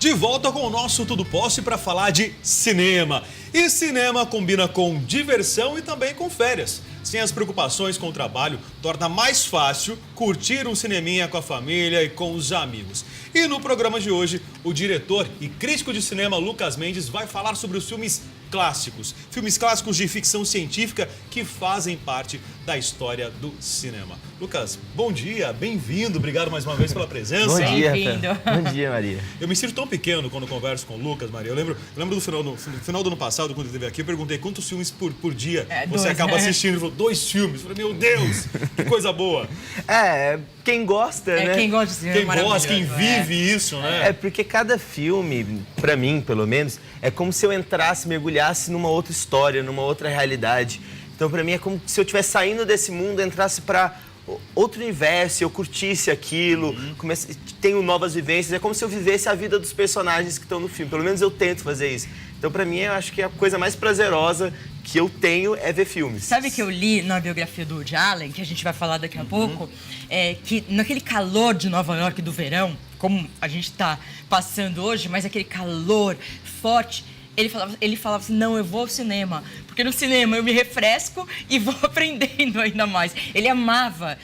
De volta com o nosso Tudo Posse para falar de cinema. E cinema combina com diversão e também com férias. Sem as preocupações com o trabalho, torna mais fácil curtir um cineminha com a família e com os amigos. E no programa de hoje, o diretor e crítico de cinema Lucas Mendes vai falar sobre os filmes clássicos. Filmes clássicos de ficção científica que fazem parte da história do cinema. Lucas, bom dia, bem-vindo, obrigado mais uma vez pela presença. Bom dia, Bem-vindo. Bom dia, Maria. Eu me sinto tão pequeno quando converso com o Lucas, Maria. Eu lembro do final do ano passado, quando ele esteve aqui, eu perguntei quantos filmes por dia você acaba assistindo. Ele falou, 2 filmes. Eu falei, meu Deus, que coisa boa. Quem gosta, né? Quem gosta de cinema. Quem gosta, quem vive isso, né? É porque cada filme, pra mim, pelo menos, é como se eu entrasse, mergulhasse numa outra história, numa outra realidade. Então, pra mim, é como se eu estivesse saindo desse mundo, entrasse pra outro universo, eu curtisse aquilo, tenho novas vivências. É como se eu vivesse a vida dos personagens que estão no filme. Pelo menos eu tento fazer isso. Então, pra mim, eu acho que a coisa mais prazerosa que eu tenho é ver filmes. Sabe que eu li na biografia do Woody Allen, que a gente vai falar daqui a pouco, que naquele calor de Nova York do verão, como a gente está passando hoje, mas aquele calor forte, ele falava assim, não, eu vou ao cinema, porque no cinema eu me refresco e vou aprendendo ainda mais. Ele amava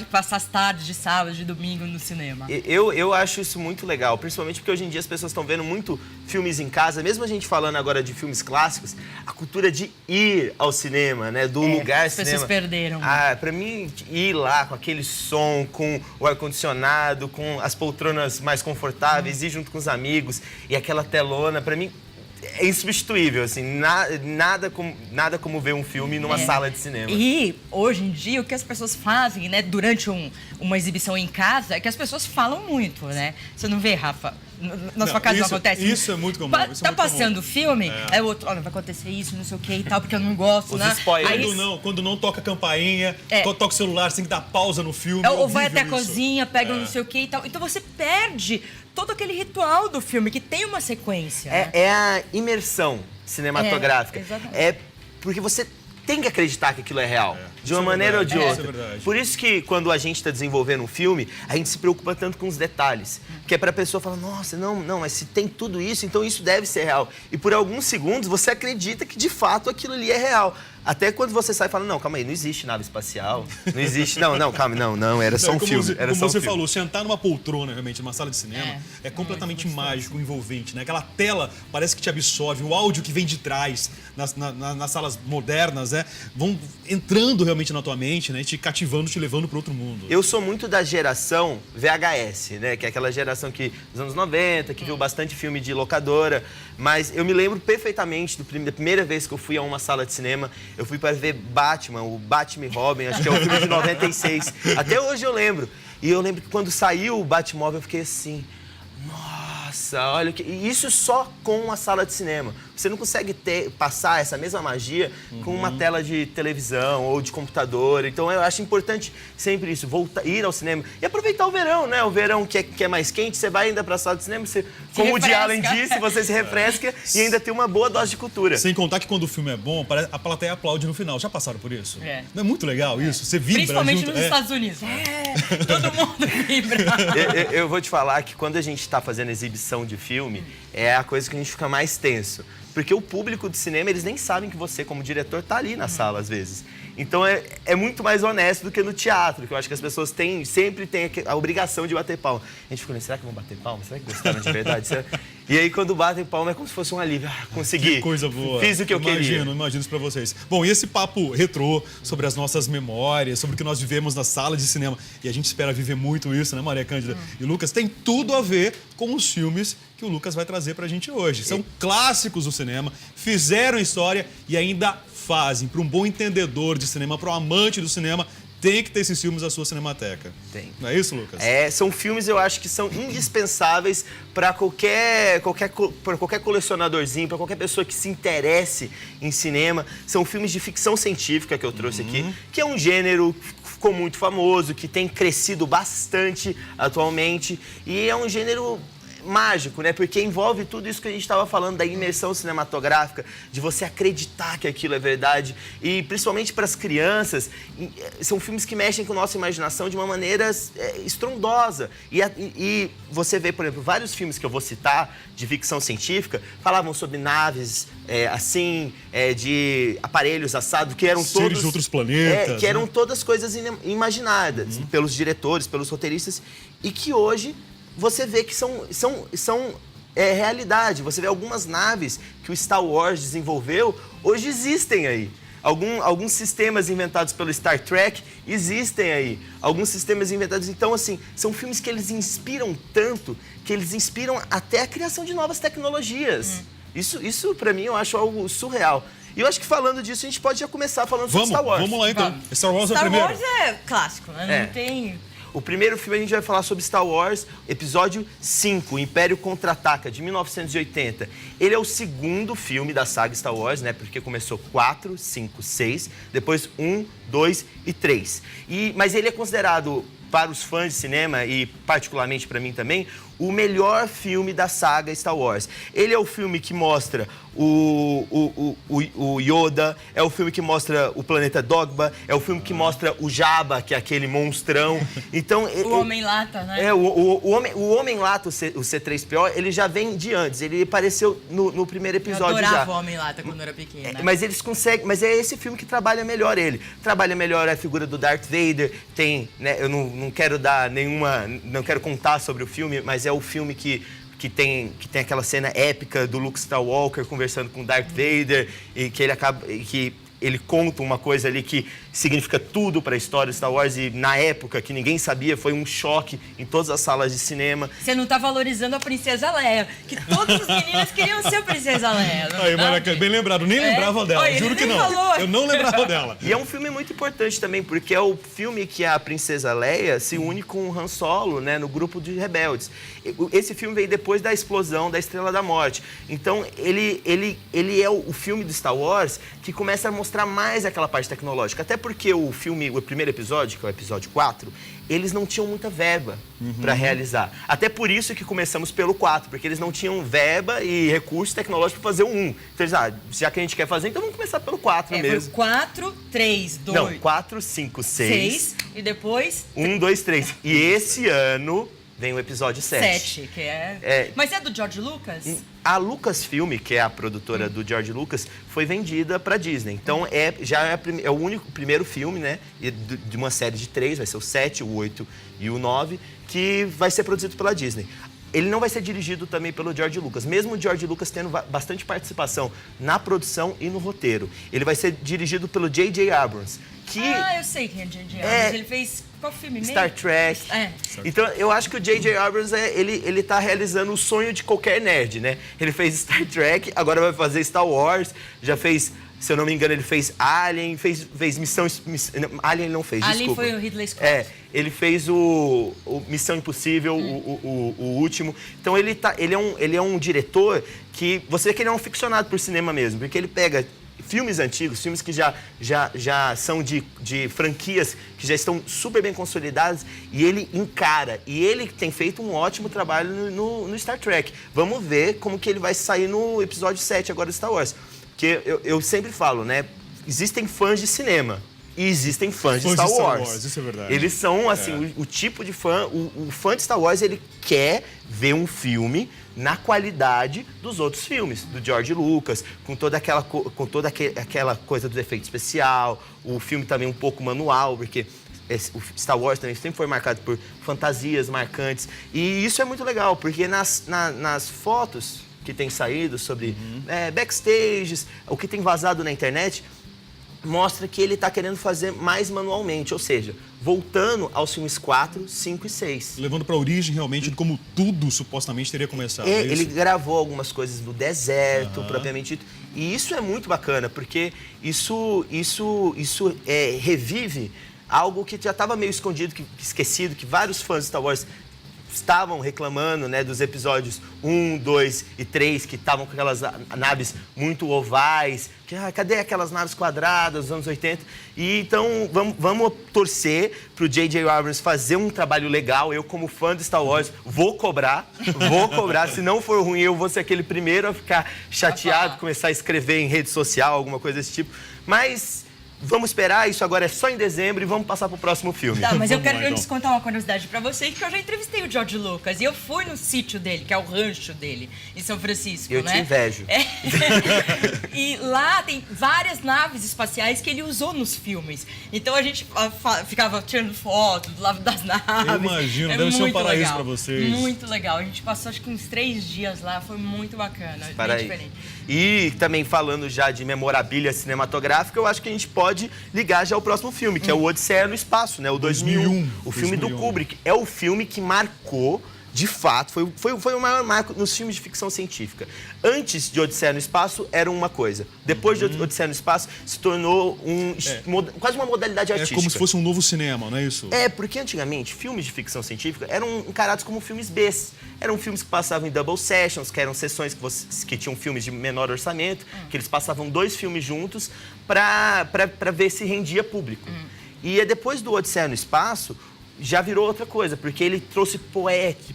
passar as tardes de sábado, de domingo no cinema. Eu acho isso muito legal, principalmente porque hoje em dia as pessoas estão vendo muito filmes em casa, mesmo a gente falando agora de filmes clássicos, a cultura de ir ao cinema, né, do lugar as cinema. pessoas perderam. Pra mim, ir lá com aquele som, com o ar-condicionado, com as poltronas mais confortáveis, ir junto com os amigos e aquela telona, pra mim, é insubstituível, assim, nada como ver um filme numa sala de cinema. E, hoje em dia, o que as pessoas fazem, né, durante uma exibição em casa, é que as pessoas falam muito, né? Você não vê, Rafa? Na sua casa não acontece? Isso é muito comum. Tá passando o filme, aí o outro, olha, vai acontecer isso, não sei o que e tal, porque eu não gosto, Os né? spoilers. Quando não toca a campainha, toca o celular, você tem que dar pausa no filme. Ou vai até a isso. cozinha, pega não sei o que e tal. Então você perde todo aquele ritual do filme, que tem uma sequência. É a imersão cinematográfica. Exatamente. É porque você tem que acreditar que aquilo é real, de uma maneira ou de Isso é outra. verdade. Por isso que quando a gente está desenvolvendo um filme, a gente se preocupa tanto com os detalhes. Que é para a pessoa falar, nossa, não, mas se tem tudo isso, então isso deve ser real. E por alguns segundos você acredita que de fato aquilo ali é real. Até quando você sai e fala, não, calma aí, não existe nave espacial, não existe, calma, era só um filme. Como você falou, sentar numa poltrona, realmente, numa sala de cinema, é completamente mágico, envolvente, né? Aquela tela parece que te absorve, o áudio que vem de trás, nas salas modernas, né? Vão entrando realmente na tua mente, né? Te cativando, te levando para outro mundo. Eu sou muito da geração VHS, né? Que é aquela geração dos anos 90, que viu bastante filme de locadora, mas eu me lembro perfeitamente da primeira vez que eu fui a uma sala de cinema. Eu fui para ver Batman, o Batman e Robin, acho que é o filme de 96. Até hoje eu lembro. E eu lembro que quando saiu o Batmóvel, eu fiquei assim, nossa, olha, isso só com uma sala de cinema. Você não consegue passar essa mesma magia com uma tela de televisão ou de computador. Então eu acho importante sempre isso, ir ao cinema e aproveitar o verão, né? O verão que é mais quente, você vai ainda para a sala de cinema, como o Woody Allen disse, você se refresca e ainda tem uma boa dose de cultura. Sem contar que quando o filme é bom, a plateia aplaude no final. Já passaram por isso? Não é muito legal isso? Você vibra Principalmente junto, nos Estados Unidos. Todo mundo vibra. Eu vou te falar que quando a gente está fazendo exibição de filme, é a coisa que a gente fica mais tenso. Porque o público de cinema, eles nem sabem que você, como diretor, está ali na sala, às vezes. Então, é muito mais honesto do que no teatro, que eu acho que as pessoas sempre têm a obrigação de bater palma. A gente fica, será que vão bater palma? Será que gostaram de verdade? E aí, quando batem palma, é como se fosse um alívio. Consegui. Que coisa boa. Fiz o que eu queria. Imagino isso pra vocês. Bom, e esse papo retrô sobre as nossas memórias, sobre o que nós vivemos na sala de cinema, e a gente espera viver muito isso, né, Maria Cândida e Lucas, tem tudo a ver com os filmes que o Lucas vai trazer pra gente hoje. São clássicos do cinema, fizeram história e ainda fazem. Para um bom entendedor de cinema, para um amante do cinema, tem que ter esses filmes na sua cinemateca. Tem. Não é isso, Lucas? São filmes, eu acho que são indispensáveis para qualquer colecionadorzinho, para qualquer pessoa que se interesse em cinema. São filmes de ficção científica que eu trouxe aqui, que é um gênero que ficou muito famoso, que tem crescido bastante atualmente. E é um gênero mágico, né? Porque envolve tudo isso que a gente estava falando da imersão cinematográfica, de você acreditar que aquilo é verdade. E principalmente para as crianças, são filmes que mexem com a nossa imaginação de uma maneira estrondosa. E você vê, por exemplo, vários filmes que eu vou citar de ficção científica falavam sobre naves de aparelhos assados que eram seres todos de outros planetas, que eram todas coisas imaginadas pelos diretores, pelos roteiristas, e que hoje você vê que são realidade. Você vê algumas naves que o Star Wars desenvolveu, hoje existem aí. Alguns sistemas inventados pelo Star Trek existem aí. Alguns sistemas inventados... Então, assim, são filmes que eles inspiram tanto, que eles inspiram até a criação de novas tecnologias. Isso para mim, eu acho algo surreal. E eu acho que falando disso, a gente pode já começar falando sobre Star Wars. Vamos lá, então. Vamos. Star Wars é o Star primeiro. Wars é clássico, né? Não tem... O primeiro filme a gente vai falar sobre Star Wars, episódio 5, Império Contra-Ataca, de 1980. Ele é o segundo filme da saga Star Wars, né? Porque começou 4, 5, 6, depois 1, 2 e 3. Mas ele é considerado, para os fãs de cinema e particularmente para mim também, o melhor filme da saga Star Wars. Ele é o filme que mostra o Yoda, é o filme que mostra o planeta Dogma, é o filme que mostra o Jabba, que é aquele monstrão. Então, O Homem-Lata, né? O Homem-Lata, o C3PO, ele já vem de antes. Ele apareceu no primeiro episódio já. Eu adorava o Homem-Lata quando eu era pequena. Mas eles conseguem... Mas é esse filme que trabalha melhor ele. Trabalha melhor a figura do Darth Vader. Tem, né, eu não quero dar nenhuma... Não quero contar sobre o filme, mas é o filme que tem aquela cena épica do Luke Skywalker conversando com Darth Vader e que ele conta uma coisa ali que significa tudo para a história de Star Wars e na época que ninguém sabia, foi um choque em todas as salas de cinema. Você não tá valorizando a Princesa Leia, que todas as meninas queriam ser a Princesa Leia. Aí, Maraca, bem lembrado, nem lembrava dela, Olha, juro que nem não. falou. Eu não lembrava dela. E é um filme muito importante também, porque é o filme que a Princesa Leia se une com o Han Solo, né, no grupo de rebeldes. Esse filme veio depois da explosão da Estrela da Morte. Então, ele é o filme do Star Wars que começa a mostrar mais aquela parte tecnológica. Até porque o primeiro episódio, que é o episódio 4, eles não tinham muita verba para realizar. Até por isso que começamos pelo 4, porque eles não tinham verba e recursos tecnológicos para fazer o 1. Então, já que a gente quer fazer, então vamos começar pelo 4 mesmo. Foi 4, 3, 2... Não, 4, 5, 6... e depois... 1, 2, 3. E esse ano vem o episódio 7. 7, que é... Mas é do George Lucas? A Lucasfilm, que é a produtora do George Lucas, foi vendida para Disney. Então, é o primeiro filme, né, de uma série de 3, vai ser o 7, o 8 e o 9, que vai ser produzido pela Disney. Ele não vai ser dirigido também pelo George Lucas, mesmo o George Lucas tendo bastante participação na produção e no roteiro. Ele vai ser dirigido pelo J.J. Abrams, que... eu sei quem é J.J. Abrams. Ele fez qual filme mesmo? Star Trek. Então, eu acho que o J.J. Abrams, ele tá realizando o sonho de qualquer nerd, né? Ele fez Star Trek, agora vai fazer Star Wars, já fez... Se eu não me engano, ele fez Alien, fez Missão... Alien ele não fez, Alien desculpa. foi o Ridley Scott. Ele fez o Missão Impossível, o último. Então, ele é um diretor que... Você vê que ele é um ficcionado por cinema mesmo, porque ele pega filmes antigos, filmes que já são de franquias que já estão super bem consolidadas e ele encara. E ele tem feito um ótimo trabalho no Star Trek. Vamos ver como que ele vai sair no episódio 7 agora do Star Wars. Porque eu sempre falo, né? Existem fãs de cinema e existem fãs de Star Wars. Isso é verdade. Eles são, assim, o tipo de fã... O fã de Star Wars, ele quer ver um filme na qualidade dos outros filmes, do George Lucas, com toda aquela coisa do efeito especial, o filme também um pouco manual, porque o Star Wars também sempre foi marcado por fantasias marcantes. E isso é muito legal, porque nas fotos que tem saído sobre backstages, o que tem vazado na internet, mostra que ele está querendo fazer mais manualmente, ou seja, voltando aos filmes 4, 5 e 6. Levando para a origem, realmente, de como tudo supostamente teria começado. Ele gravou algumas coisas no deserto, propriamente dito. E isso é muito bacana, porque isso revive algo que já estava meio escondido, esquecido, que vários fãs de Star Wars estavam reclamando, né, dos episódios 1, 2 e 3, que estavam com aquelas naves muito ovais, que cadê aquelas naves quadradas dos anos 80? E então vamos torcer pro J.J. Abrams fazer um trabalho legal. Eu, como fã de Star Wars, vou cobrar. Se não for ruim, eu vou ser aquele primeiro a ficar chateado, começar a escrever em rede social, alguma coisa desse tipo. Mas vamos esperar, isso agora é só em dezembro e vamos passar pro próximo filme. Tá, mas eu Vamos quero lá, então. antes contar uma curiosidade pra vocês, que eu já entrevistei o George Lucas e eu fui no sítio dele, que é o rancho dele, em São Francisco, Eu né? te invejo. É. E lá tem várias naves espaciais que ele usou nos filmes. Então a gente ficava tirando foto do lado das naves. Eu imagino, deve ser um muito paraíso legal. pra vocês. Muito legal. A gente passou acho que uns 3 dias lá, foi muito bacana, bem diferente. E também falando já de memorabilia cinematográfica, eu acho que a gente pode ligar já ao próximo filme, que é o Odisseia no Espaço, né? O 2001. O filme do Kubrick. É o filme que marcou, de fato, foi o maior marco nos filmes de ficção científica. Antes de Odisseia no Espaço, era uma coisa. Depois de Odisseia no Espaço, se tornou quase uma modalidade artística. É como se fosse um novo cinema, não é isso? É, porque antigamente, filmes de ficção científica eram encarados como filmes Bs. Eram filmes que passavam em double sessions, que eram sessões que tinham filmes de menor orçamento, que eles passavam 2 filmes juntos para ver se rendia público. E depois do Odisseia no Espaço, já virou outra coisa, porque ele trouxe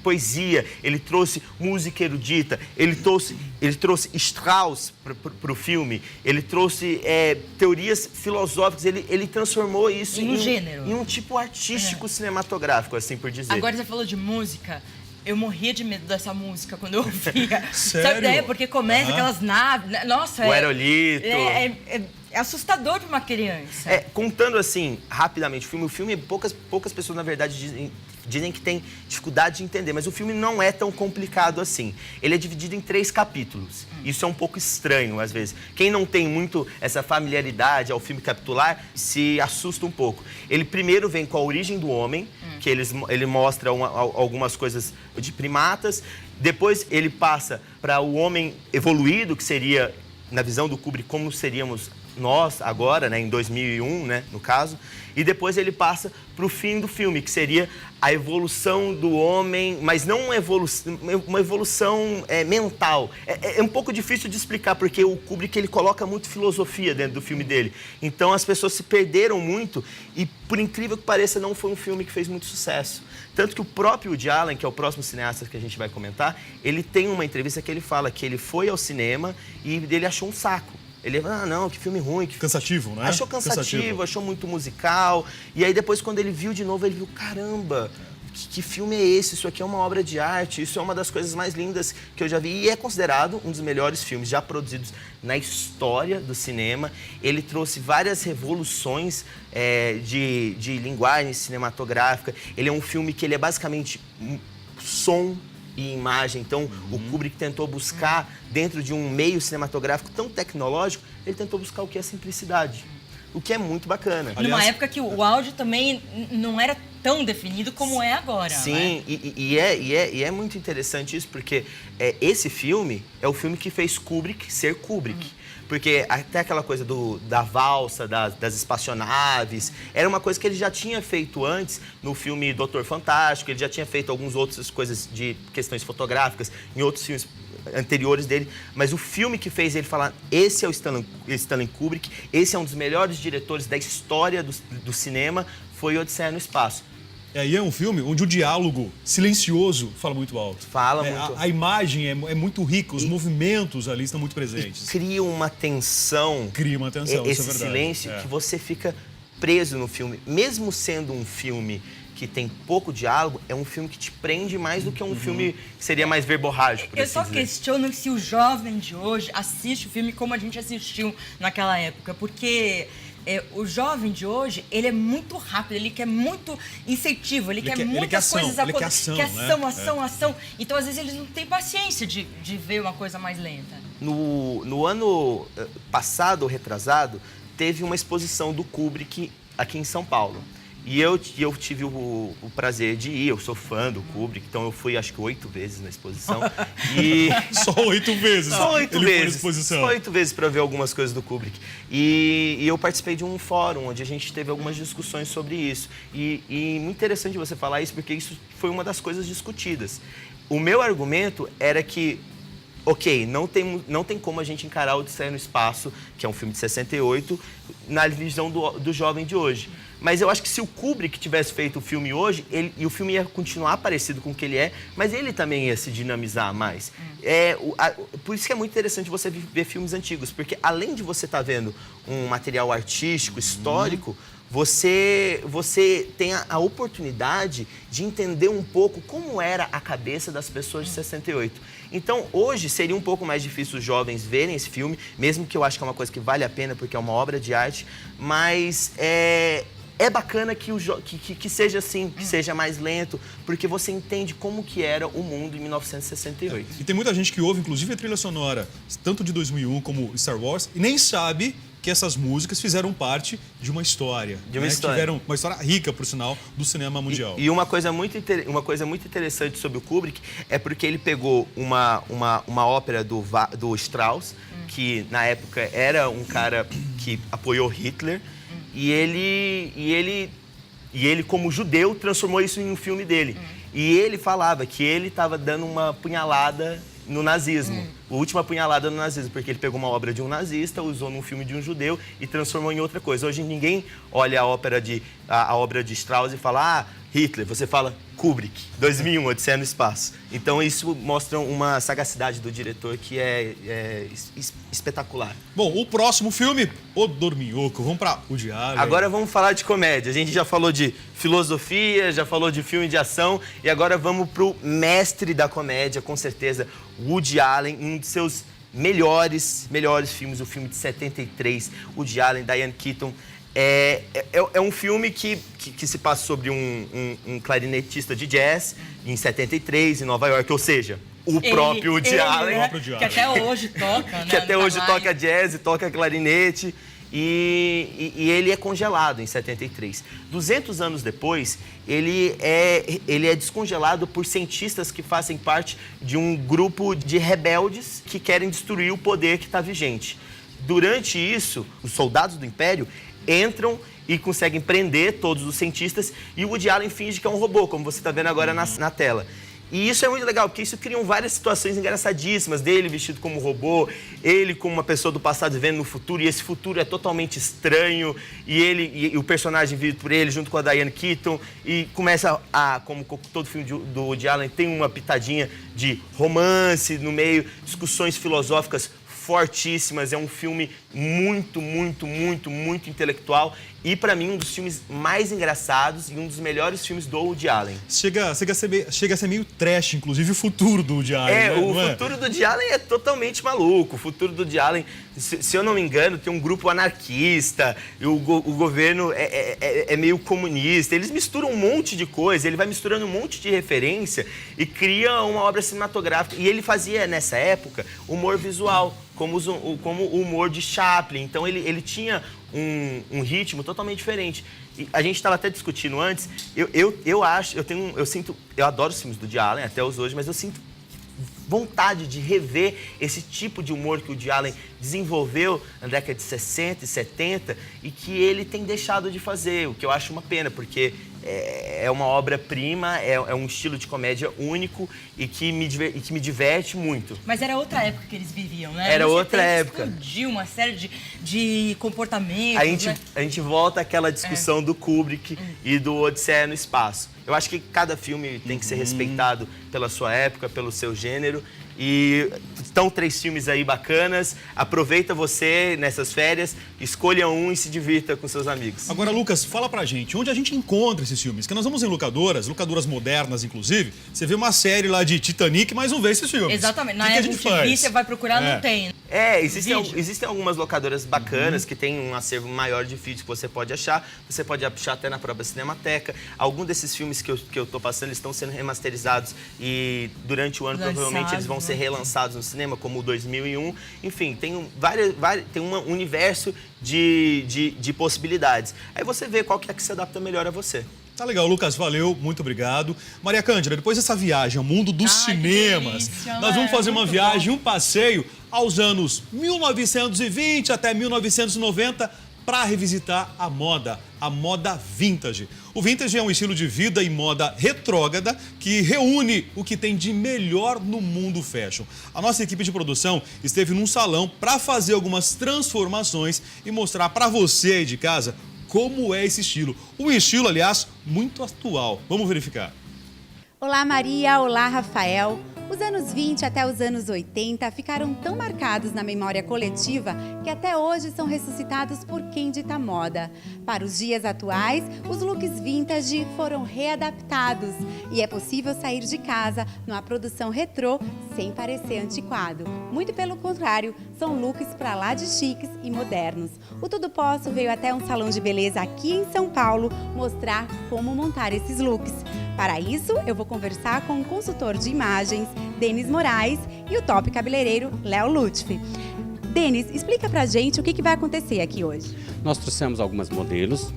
poesia, ele trouxe música erudita, ele trouxe Strauss para o filme, ele trouxe teorias filosóficas, ele transformou isso em um gênero. Em um tipo artístico cinematográfico, assim por dizer. Agora você falou de música. Eu morria de medo dessa música quando eu ouvia. Sério? Sabe, porque começa aquelas naves. Nossa, O aerolito. É assustador para uma criança. Contando assim, rapidamente, o filme poucas pessoas, na verdade, dizem que tem dificuldade de entender, mas o filme não é tão complicado assim. Ele é dividido em 3 capítulos. Isso é um pouco estranho, às vezes. Quem não tem muito essa familiaridade ao filme capitular, se assusta um pouco. Ele primeiro vem com a origem do homem, que ele mostra algumas coisas de primatas. Depois ele passa para o homem evoluído, que seria, na visão do Kubrick, como seríamos nós agora, né, em 2001, né, no caso, e depois ele passa para o fim do filme, que seria a evolução do homem, mas não uma evolução mental. É um pouco difícil de explicar, porque o Kubrick ele coloca muito filosofia dentro do filme dele. Então as pessoas se perderam muito e, por incrível que pareça, não foi um filme que fez muito sucesso. Tanto que o próprio Woody Allen, que é o próximo cineasta que a gente vai comentar, ele tem uma entrevista que ele fala que ele foi ao cinema e ele achou um saco. Ele falou, não, que filme ruim. Cansativo, né? Achou cansativo, achou muito musical. E aí depois, quando ele viu de novo, ele viu, caramba, que filme é esse? Isso aqui é uma obra de arte, isso é uma das coisas mais lindas que eu já vi. E é considerado um dos melhores filmes já produzidos na história do cinema. Ele trouxe várias revoluções de linguagem cinematográfica. Ele é um filme que ele é basicamente som e imagem. Então, o Kubrick tentou buscar, dentro de um meio cinematográfico tão tecnológico, ele tentou buscar o que é simplicidade, o que é muito bacana. Numa época que o áudio também não era tão definido como é agora. Sim, né? e é muito interessante isso, porque esse filme é o filme que fez Kubrick ser Kubrick. Porque até aquela coisa da valsa, das espaçonaves, era uma coisa que ele já tinha feito antes no filme Doutor Fantástico, ele já tinha feito algumas outras coisas de questões fotográficas em outros filmes anteriores dele, mas o filme que fez ele falar, esse é o Stanley Kubrick, esse é um dos melhores diretores da história do cinema, foi Odisseia no Espaço. E aí é um filme onde o diálogo silencioso fala muito alto. Fala muito. A imagem é muito rica, os movimentos ali estão muito presentes. Cria uma tensão. Cria uma tensão, esse isso é verdade. silêncio que você fica preso no filme. Mesmo sendo um filme que tem pouco diálogo, é um filme que te prende mais do que um filme que seria mais verborrágico, por Eu assim só dizer. questiono se o jovem de hoje assiste o filme como a gente assistiu naquela época, porque o jovem de hoje, ele é muito rápido, ele quer muito incentivo, ele quer muitas ação, coisas ele quer ação, quer ação, né? ação. Então, às vezes, eles não têm paciência de ver uma coisa mais lenta. No ano passado, ou retrasado, teve uma exposição do Kubrick aqui em São Paulo. E eu tive o prazer de ir, eu sou fã do Kubrick, então eu fui acho que 8 vezes na exposição. E... Só 8 vezes? Só 8 ele foi na vezes. exposição. Só 8 vezes para ver algumas coisas do Kubrick. E eu participei de um fórum onde a gente teve algumas discussões sobre isso. E muito interessante você falar isso, porque isso foi uma das coisas discutidas. O meu argumento era que, ok, não tem como a gente encarar o Odisseia no Espaço, que é um filme de 68, na visão do jovem de hoje. Mas eu acho que se o Kubrick tivesse feito o filme hoje, e o filme ia continuar parecido com o que ele é, mas ele também ia se dinamizar mais. Por isso que é muito interessante você ver filmes antigos, porque além de você estar vendo um material artístico, histórico, você tem a oportunidade de entender um pouco como era a cabeça das pessoas de 68. Então, hoje, seria um pouco mais difícil os jovens verem esse filme, mesmo que eu acho que é uma coisa que vale a pena, porque é uma obra de arte, mas é bacana que seja assim, que seja mais lento, porque você entende como que era o mundo em 1968. E tem muita gente que ouve, inclusive, a trilha sonora, tanto de 2001 como Star Wars, e nem sabe que essas músicas fizeram parte de uma história. De uma história. Tiveram uma história rica, por sinal, do cinema mundial. E uma coisa muito interessante sobre o Kubrick é porque ele pegou uma ópera do Strauss, que na época era um cara que apoiou Hitler, e ele, como judeu, transformou isso em um filme dele. E ele falava que ele estava dando uma punhalada no nazismo. A última punhalada no nazismo, porque ele pegou uma obra de um nazista, usou num filme de um judeu e transformou em outra coisa. Hoje ninguém olha a obra de Strauss e fala, Hitler, você fala Kubrick, 2001, Odisseia no Espaço. Então isso mostra uma sagacidade do diretor que é espetacular. Bom, o próximo filme, O Dorminhoco. Vamos para Woody Allen. Agora vamos falar de comédia. A gente já falou de filosofia, já falou de filme de ação e agora vamos pro mestre da comédia, com certeza, Woody Allen, um de seus melhores filmes, o filme de 73, Woody Allen, Diane Keaton. É um filme que se passa sobre um clarinetista de jazz em 73, em Nova York, ou seja, o próprio Woody Allen. Né? Que até hoje toca, né? Que até hoje toca jazz e toca clarinete. E ele é congelado em 73. 200 anos depois, ele é descongelado por cientistas que fazem parte de um grupo de rebeldes que querem destruir o poder que está vigente. Durante isso, os soldados do Império entram e conseguem prender todos os cientistas e o Woody Allen finge que é um robô, como você está vendo agora na tela. E isso é muito legal, porque isso cria várias situações engraçadíssimas, dele vestido como robô, ele como uma pessoa do passado vivendo no futuro, e esse futuro é totalmente estranho, e o personagem vivido por ele, junto com a Diane Keaton, e começa como todo filme do Woody Allen, tem uma pitadinha de romance no meio, discussões filosóficas fortíssimas, é um filme muito intelectual e, para mim, um dos filmes mais engraçados e um dos melhores filmes do Woody Allen. Chega a ser meio trash, inclusive, o futuro do Woody Allen. O futuro do Woody Allen é totalmente maluco. O futuro do Woody Allen, se eu não me engano, tem um grupo anarquista, o governo é meio comunista. Eles misturam um monte de coisa, ele vai misturando um monte de referência e cria uma obra cinematográfica. E ele fazia, nessa época, humor visual, como o humor de Chaplin. Então ele tinha um ritmo totalmente diferente. E a gente estava até discutindo antes, eu adoro os filmes do Woody Allen, até os hoje, mas eu sinto vontade de rever esse tipo de humor que o Woody Allen desenvolveu na década de 60 e 70 e que ele tem deixado de fazer, o que eu acho uma pena, porque é uma obra-prima, é um estilo de comédia único e que me diverte muito. Mas era outra época que eles viviam, né? Era outra época. Explodiu uma série de comportamentos. A gente volta àquela discussão do Kubrick e do Odisseia no Espaço. Eu acho que cada filme tem que ser respeitado pela sua época, pelo seu gênero. E estão 3 filmes aí bacanas. Aproveita você nessas férias, escolha um e se divirta com seus amigos. Agora, Lucas, fala pra gente, onde a gente encontra esses filmes? Porque nós vamos em locadoras modernas, inclusive. Você vê uma série lá de Titanic, mas não vê esses filmes. Exatamente. Na que a Apple gente TV faz? você vai procurar, não tem. Existem algumas locadoras bacanas que tem um acervo maior de vídeos que você pode achar. Você pode achar até na própria Cinemateca. Alguns desses filmes que eu tô passando, eles estão sendo remasterizados e durante o ano provavelmente eles vão ser relançados no cinema, como o 2001. Enfim, tem um universo de possibilidades. Aí você vê qual que é que se adapta melhor a você. Tá legal, Lucas, valeu, muito obrigado. Maria Cândida, depois dessa viagem ao mundo dos cinemas, nós vamos fazer uma viagem, um passeio aos anos 1920 até 1990 para revisitar a moda vintage. O vintage é um estilo de vida e moda retrógrada que reúne o que tem de melhor no mundo fashion. A nossa equipe de produção esteve num salão para fazer algumas transformações e mostrar para você aí de casa como é esse estilo. Um estilo, aliás, muito atual. Vamos verificar. Olá, Maria. Olá, Rafael. Os anos 20 até os anos 80 ficaram tão marcados na memória coletiva que até hoje são ressuscitados por quem dita moda. Para os dias atuais, os looks vintage foram readaptados e é possível sair de casa numa produção retrô sem parecer antiquado. Muito pelo contrário, são looks pra lá de chiques e modernos. O Tudo Posso veio até um salão de beleza aqui em São Paulo mostrar como montar esses looks. Para isso, eu vou conversar com o consultor de imagens, Denis Moraes, e o top cabeleireiro, Léo Lutfi. Denis, explica pra gente o que vai acontecer aqui hoje. Nós trouxemos algumas modelos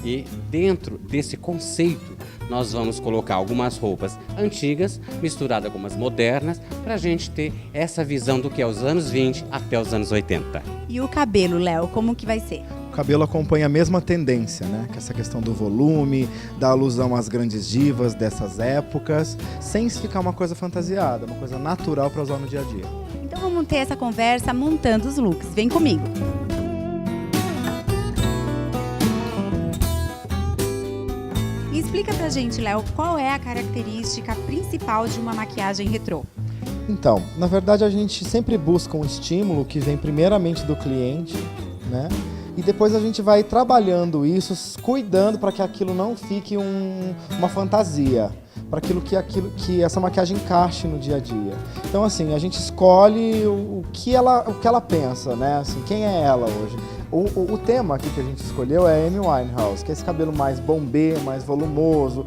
e dentro desse conceito nós vamos colocar algumas roupas antigas misturadas com umas modernas para a gente ter essa visão do que é os anos 20 até os anos 80. E o cabelo, Léo, como que vai ser? O cabelo acompanha a mesma tendência, né? Que é essa questão do volume, da alusão às grandes divas dessas épocas, sem ficar uma coisa fantasiada, uma coisa natural para usar no dia a dia. Então vamos ter essa conversa montando os looks. Vem comigo! E explica pra gente, Léo, qual é a característica principal de uma maquiagem retrô? Então, na verdade a gente sempre busca um estímulo que vem primeiramente do cliente, né? E depois a gente vai trabalhando isso, cuidando para que aquilo não fique uma fantasia, para que essa maquiagem encaixe no dia a dia. Então, assim, a gente escolhe o que ela pensa, né? Assim, quem é ela hoje? O tema aqui que a gente escolheu é Amy Winehouse, que é esse cabelo mais bombê, mais volumoso,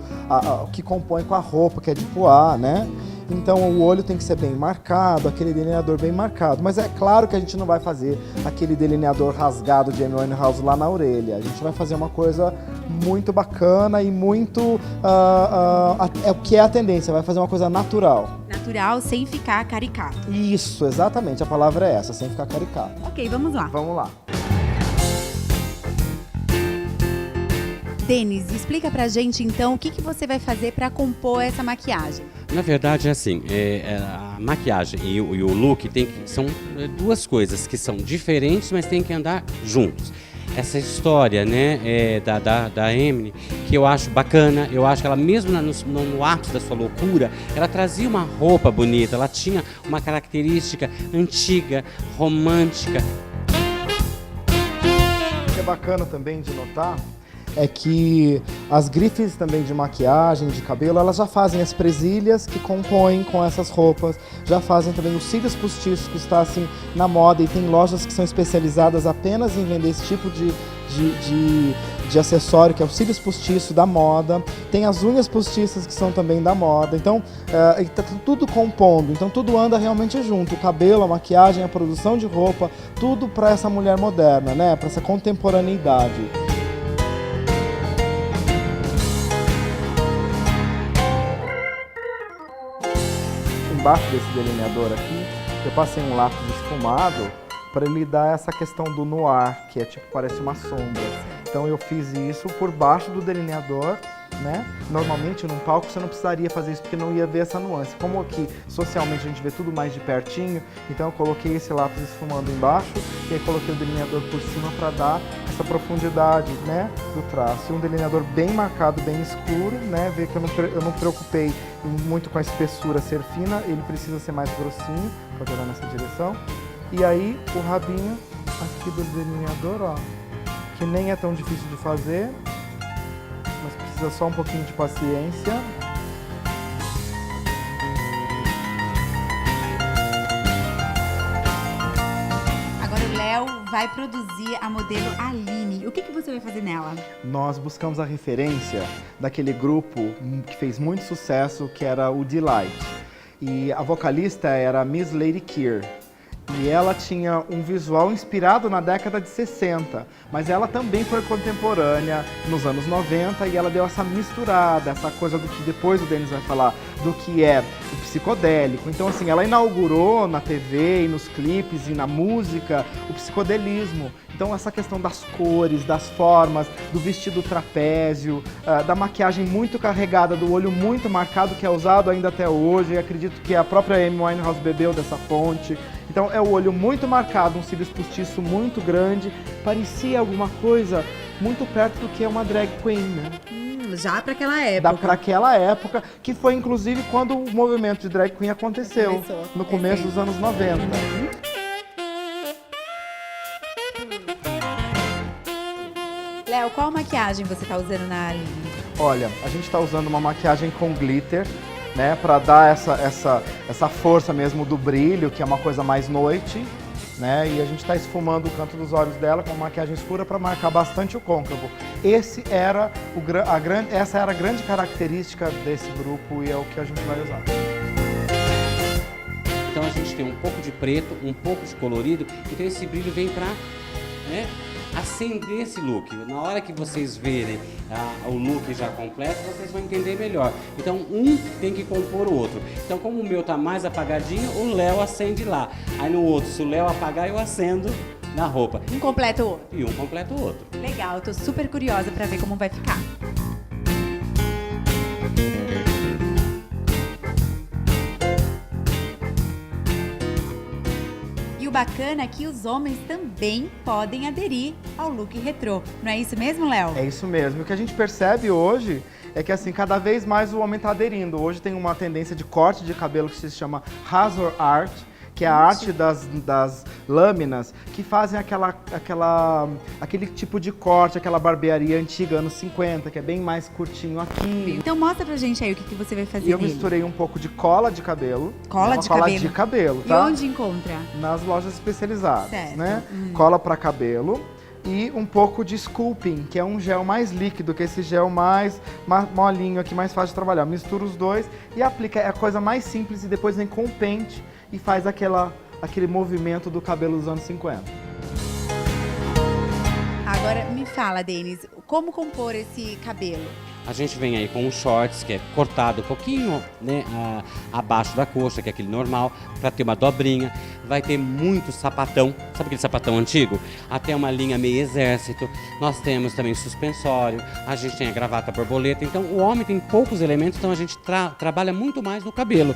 que compõe com a roupa, que é de pois, né? Então o olho tem que ser bem marcado, aquele delineador bem marcado. Mas é claro que a gente não vai fazer aquele delineador rasgado de Amy Winehouse lá na orelha. A gente vai fazer uma coisa muito bacana e muito... é o que é a tendência, vai fazer uma coisa natural. Natural, sem ficar caricato. Isso, exatamente, a palavra é essa, sem ficar caricato. Ok, vamos lá. Vamos lá. Denis, explica pra gente então o que você vai fazer para compor essa maquiagem. Na verdade, é assim, a maquiagem e o look são duas coisas que são diferentes, mas tem que andar juntos. Essa história, né, da Amy, que eu acho bacana, eu acho que ela mesmo no ápice da sua loucura, ela trazia uma roupa bonita, ela tinha uma característica antiga, romântica. O que é bacana também de notar é que as grifes também de maquiagem, de cabelo, elas já fazem as presilhas que compõem com essas roupas, já fazem também os cílios postiços que está assim na moda e tem lojas que são especializadas apenas em vender esse tipo de acessório, que é o cílios postiço da moda, tem as unhas postiças que são também da moda, então tá tudo compondo, então tudo anda realmente junto, o cabelo, a maquiagem, a produção de roupa, tudo para essa mulher moderna, né, para essa contemporaneidade. Embaixo desse delineador aqui, eu passei um lápis esfumado para ele dar essa questão do noir, que é tipo, parece uma sombra. Então eu fiz isso por baixo do delineador, né? Normalmente num palco você não precisaria fazer isso porque não ia ver essa nuance. Como aqui socialmente a gente vê tudo mais de pertinho, então eu coloquei esse lápis esfumando embaixo e aí coloquei o delineador por cima para dar essa profundidade, né, do traço. E um delineador bem marcado, bem escuro, né? Ver que eu não preocupei muito com a espessura ser fina, ele precisa ser mais grossinho, pode olhar nessa direção. E aí o rabinho aqui do delineador, ó, que nem é tão difícil de fazer, mas precisa só um pouquinho de paciência. vai produzir a modelo Aline. O que você vai fazer nela? Nós buscamos a referência daquele grupo que fez muito sucesso, que era o Delight. E a vocalista era Miss Lady Keir. E ela tinha um visual inspirado na década de 60, mas ela também foi contemporânea nos anos 90 e ela deu essa misturada, essa coisa do que depois o Denis vai falar, do que é o psicodélico. Então, assim, ela inaugurou na TV e nos clipes e na música o psicodelismo. Então, essa questão das cores, das formas, do vestido trapézio, da maquiagem muito carregada, do olho muito marcado, que é usado ainda até hoje. E acredito que a própria Amy Winehouse bebeu dessa fonte. Então, é o olho muito marcado, um cílios postiço muito grande. Parecia alguma coisa muito perto do que é uma drag queen, né? Já para aquela época. Para aquela época, que foi inclusive quando o movimento de drag queen aconteceu, no começo dos anos 90. Léo, qual maquiagem você tá usando na Aline? Olha, a gente está usando uma maquiagem com glitter, né, para dar essa força mesmo do brilho, que é uma coisa mais noite, né? E a gente está esfumando o canto dos olhos dela com uma maquiagem escura para marcar bastante o côncavo. Essa era a grande característica desse grupo e é o que a gente vai usar. Então a gente tem um pouco de preto, um pouco de colorido, então esse brilho vem para, né, acender esse look. Na hora que vocês verem o look já completo, vocês vão entender melhor. Então um tem que compor o outro. Então como o meu tá mais apagadinho, o Léo acende lá. Aí no outro, se o Léo apagar, eu acendo na roupa. Um completa o outro. E um completa o outro. Legal, eu tô super curiosa pra ver como vai ficar. E o bacana é que os homens também podem aderir ao look retrô. Não é isso mesmo, Léo? É isso mesmo. O que a gente percebe hoje é que assim, cada vez mais o homem está aderindo. Hoje tem uma tendência de corte de cabelo que se chama Razor Art, que é a arte das lâminas que fazem aquele tipo de corte, aquela barbearia antiga, anos 50, que é bem mais curtinho aqui. Então mostra pra gente aí o que você vai fazer. Eu misturei um pouco de cola de cabelo. Cola de cabelo? Tá? E onde encontra? Nas lojas especializadas, certo. Né? Cola para cabelo. E um pouco de sculpting, que é um gel mais líquido, que é esse gel mais molinho aqui, mais fácil de trabalhar. Mistura os dois e aplica, é a coisa mais simples, e depois vem com o pente e faz aquele movimento do cabelo dos anos 50. Agora me fala, Denis, como compor esse cabelo? A gente vem aí com um shorts que é cortado um pouquinho, né, abaixo da coxa, que é aquele normal, para ter uma dobrinha. Vai ter muito sapatão, sabe aquele sapatão antigo? Até uma linha meio exército. Nós temos também suspensório, a gente tem a gravata borboleta. Então o homem tem poucos elementos, então a gente trabalha muito mais no cabelo.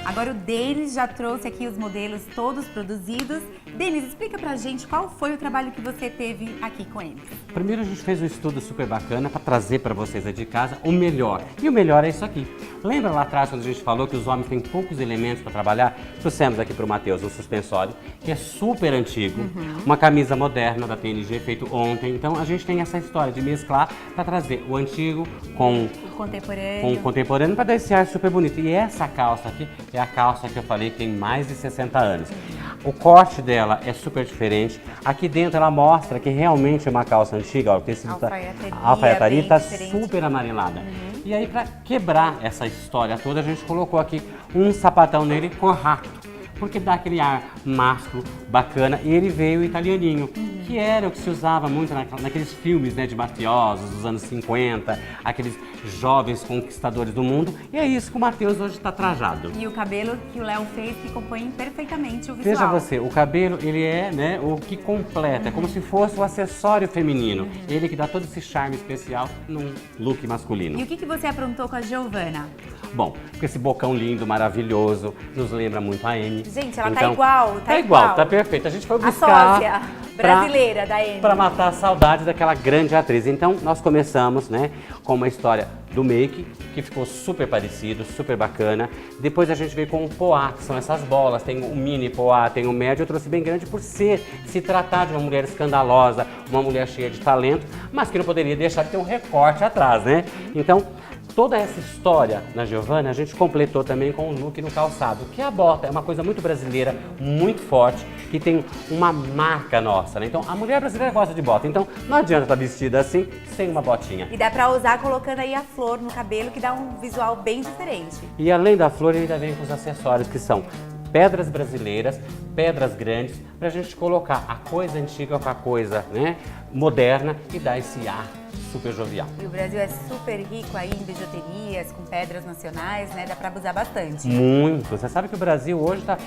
Agora o Denis já trouxe aqui os modelos todos produzidos. Denis, explica pra gente qual foi o trabalho que você teve aqui com eles. Primeiro a gente fez um estudo super bacana para trazer para vocês aí de casa o melhor. E o melhor é isso aqui. Lembra lá atrás quando a gente falou que os homens têm poucos elementos para trabalhar? Trouxemos aqui para o Matheus um suspensório, que é super antigo, uma camisa moderna da TNG feito ontem. Então a gente tem essa história de mesclar para trazer o antigo com o contemporâneo para dar esse ar super bonito. E essa calça aqui é a calça que eu falei que tem mais de 60 anos. O corte dela é super diferente. Aqui dentro ela mostra que realmente é uma calça antiga. Ó, o tecido a alfaiataria está super amarelada. E aí, para quebrar essa história toda, a gente colocou aqui um sapatão nele com rato, porque dá aquele ar másculo, bacana. E ele veio italianinho, que era o que se usava muito naqueles filmes, né, de mafiosos dos anos 50, aqueles jovens conquistadores do mundo. E é isso que o Matheus hoje está trajado. E o cabelo que o Léo fez que compõe perfeitamente o visual. Veja você, o cabelo, ele é, né, o que completa, é como se fosse o acessório feminino. Ele que dá todo esse charme especial num look masculino. E o que você aprontou com a Giovana? Bom, com esse bocão lindo, maravilhoso, nos lembra muito a Amy. Gente, ela tá igual, tá igual, tá perfeito. A gente foi buscar a sósia brasileira da Amy. Para matar a saudade daquela grande atriz. Então, nós começamos, né, com uma história do make, que ficou super parecido, super bacana. Depois a gente veio com o poá, que são essas bolas. Tem o mini poá, tem o médio. Eu trouxe bem grande por se tratar de uma mulher escandalosa, uma mulher cheia de talento, mas que não poderia deixar de ter um recorte atrás, né? Então, toda essa história na Giovanna, a gente completou também com o look no calçado, que é a bota, é uma coisa muito brasileira, muito forte, que tem uma marca nossa, né? Então, a mulher brasileira gosta de bota, então não adianta estar vestida assim, sem uma botinha. E dá pra usar colocando aí a flor no cabelo, que dá um visual bem diferente. E além da flor, ainda vem com os acessórios, que são pedras brasileiras, pedras grandes, pra gente colocar a coisa antiga com a coisa, né, moderna e dar esse ar super jovial. E o Brasil é super rico aí em bijuterias, com pedras nacionais, né? Dá pra abusar bastante. Muito. Você sabe que o Brasil hoje está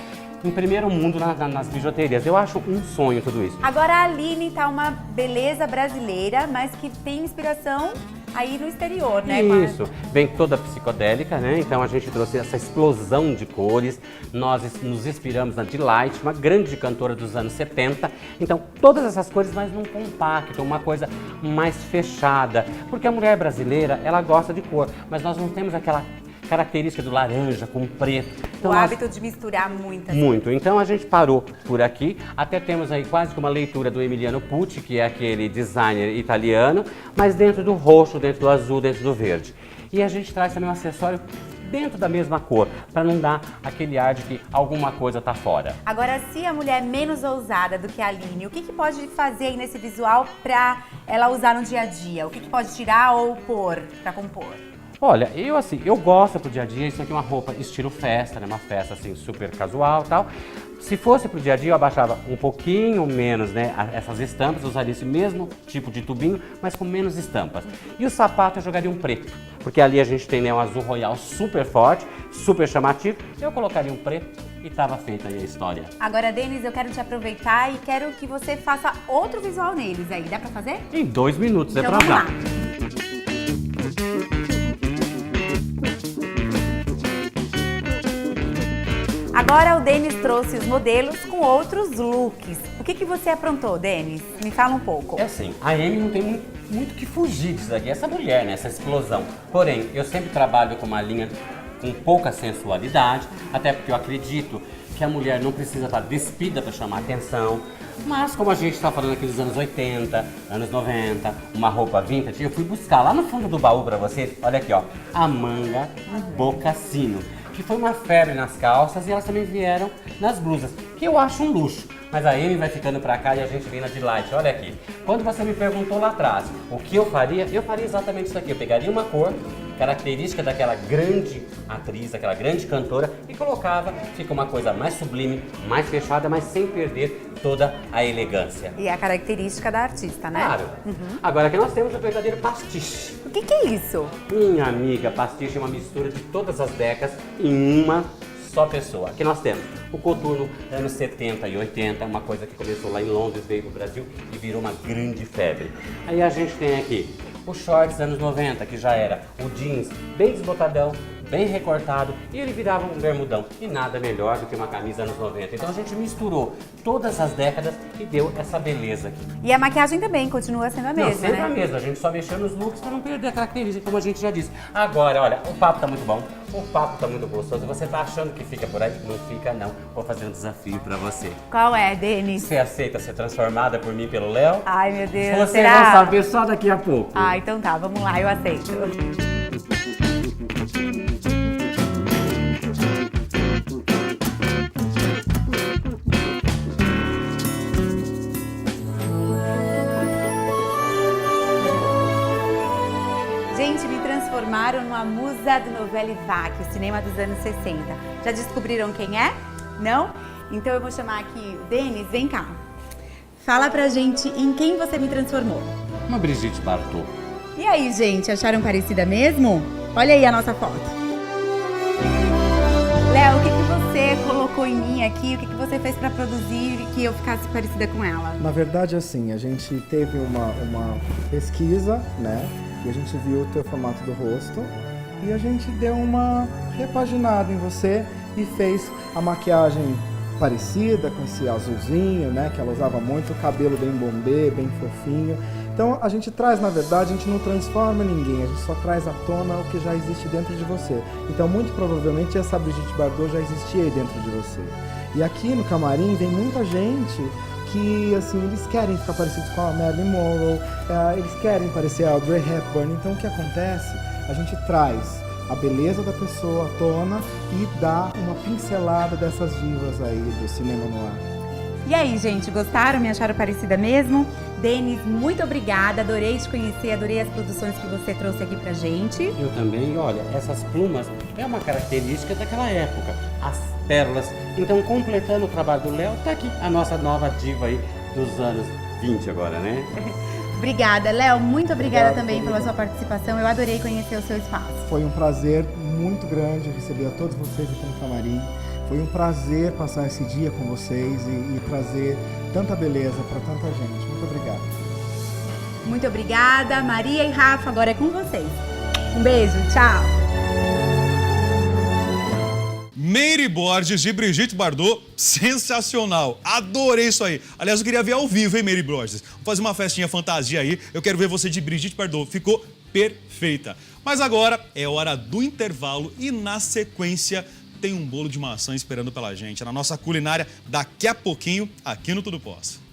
em primeiro mundo nas bijuterias. Eu acho um sonho tudo isso. Agora a Aline tá uma beleza brasileira, mas que tem inspiração aí no exterior, né? Isso, vem toda psicodélica, né? Então a gente trouxe essa explosão de cores. Nós nos inspiramos na Delight, uma grande cantora dos anos 70. Então todas essas cores, mas num compacto, uma coisa mais fechada. Porque a mulher brasileira, ela gosta de cor, mas nós não temos aquela característica do laranja com preto. Então, o hábito de misturar muitas. Muito. Então a gente parou por aqui. Até temos aí quase que uma leitura do Emiliano Pucci, que é aquele designer italiano, mas dentro do roxo, dentro do azul, dentro do verde. E a gente traz também um acessório dentro da mesma cor, para não dar aquele ar de que alguma coisa tá fora. Agora, se a mulher é menos ousada do que a Aline, o que pode fazer aí nesse visual para ela usar no dia a dia? O que pode tirar ou pôr para compor? Olha, eu gosto pro dia a dia, isso aqui é uma roupa estilo festa, né? Uma festa assim super casual e tal. Se fosse pro dia a dia, eu abaixava um pouquinho menos, né? Essas estampas, usaria esse mesmo tipo de tubinho, mas com menos estampas. E o sapato eu jogaria um preto, porque ali a gente tem, né, um azul royal super forte, super chamativo. Eu colocaria um preto e tava feita aí a história. Agora, Denis, eu quero te aproveitar e quero que você faça outro visual neles aí. Dá pra fazer? Em 2 minutos, Então, é pra vamos usar. lá. Agora o Denis trouxe os modelos com outros looks. O que você aprontou, Denis? Me fala um pouco. É assim, a Amy não tem muito que fugir disso daqui, essa mulher, né, essa explosão. Porém, eu sempre trabalho com uma linha com pouca sensualidade, até porque eu acredito que a mulher não precisa estar despida para chamar atenção. Mas como a gente está falando aqui dos anos 80, anos 90, uma roupa vintage, eu fui buscar lá no fundo do baú para vocês, olha aqui, ó, a manga bocassino, que foi uma febre nas calças e elas também vieram nas blusas, que eu acho um luxo. Mas a Amy vai ficando pra cá e a gente vem na Delight, olha aqui. Quando você me perguntou lá atrás o que eu faria exatamente isso aqui. Eu pegaria uma cor característica daquela grande atriz, daquela grande cantora e colocava, fica uma coisa mais sublime, mais fechada, mas sem perder toda a elegância. E a característica da artista, né? Claro. Agora aqui nós temos o verdadeiro pastiche. O que é isso? Minha amiga, pastiche é uma mistura de todas as décadas em uma só pessoa. Aqui nós temos o coturno anos 70 e 80, uma coisa que começou lá em Londres, veio pro Brasil e virou uma grande febre. Aí a gente tem aqui os shorts anos 90, que já era o jeans bem desbotadão, bem recortado, e ele virava um bermudão. E nada melhor do que uma camisa anos 90. Então a gente misturou todas as décadas e deu essa beleza aqui. E a maquiagem também continua sendo a mesma, Não, sempre né? a mesma, a gente só mexeu nos looks para não perder a característica, como a gente já disse. Agora, olha, o papo tá muito bom, o papo tá muito gostoso. Você tá achando que fica por aí? Não fica, não. Vou fazer um desafio para você. Qual é, Denis? Você aceita ser transformada por mim e pelo Léo? Ai, meu Deus, Você será? vai saber só daqui a pouco. Ah, então tá, vamos lá, eu aceito. Gente, me transformaram numa musa do Nouvelle Vague, o cinema dos anos 60. Já descobriram quem é? Não? Então eu vou chamar aqui o Denis, vem cá. Fala pra gente em quem você me transformou. Uma Brigitte Bardot. E aí, gente, acharam parecida mesmo? Olha aí a nossa foto. Léo, o que você colocou em mim aqui? O que você fez pra produzir que eu ficasse parecida com ela? Na verdade, assim, a gente teve uma pesquisa, né? E a gente viu o teu formato do rosto e a gente deu uma repaginada em você e fez a maquiagem parecida com esse azulzinho, né? Que ela usava muito, o cabelo bem bombê, bem fofinho. Então a gente traz, na verdade, a gente não transforma ninguém, a gente só traz à tona o que já existe dentro de você. Então muito provavelmente essa Brigitte Bardot já existia aí dentro de você. E aqui no camarim vem muita gente que, assim, eles querem ficar parecidos com a Marilyn Monroe, eles querem parecer a Audrey Hepburn. Então o que acontece? a gente traz a beleza da pessoa à tona e dá uma pincelada dessas divas aí do cinema noir. E aí, gente, gostaram? Me acharam parecida mesmo? Denis, muito obrigada, adorei te conhecer, adorei as produções que você trouxe aqui pra gente. Eu também, olha, essas plumas é uma característica daquela época, as pérolas. Então, completando o trabalho do Léo, tá aqui a nossa nova diva aí dos anos 20 agora, né? Obrigada, Léo, muito obrigada Obrigado, também pela querida. sua participação, eu adorei conhecer o seu espaço. Foi um prazer muito grande receber a todos vocês aqui no Camarim. Foi um prazer passar esse dia com vocês e trazer tanta beleza para tanta gente. Muito obrigado. Muito obrigada, Maria e Rafa, agora é com vocês. Um beijo, tchau! Meire Borges de Brigitte Bardot, sensacional. Adorei isso aí. Aliás, eu queria ver ao vivo, hein, Meire Borges? Vamos fazer uma festinha fantasia aí. Eu quero ver você de Brigitte Bardot. Ficou perfeita. Mas agora é hora do intervalo e na sequência tem um bolo de maçã esperando pela gente. Na nossa culinária, daqui a pouquinho, aqui no Tudo Posso.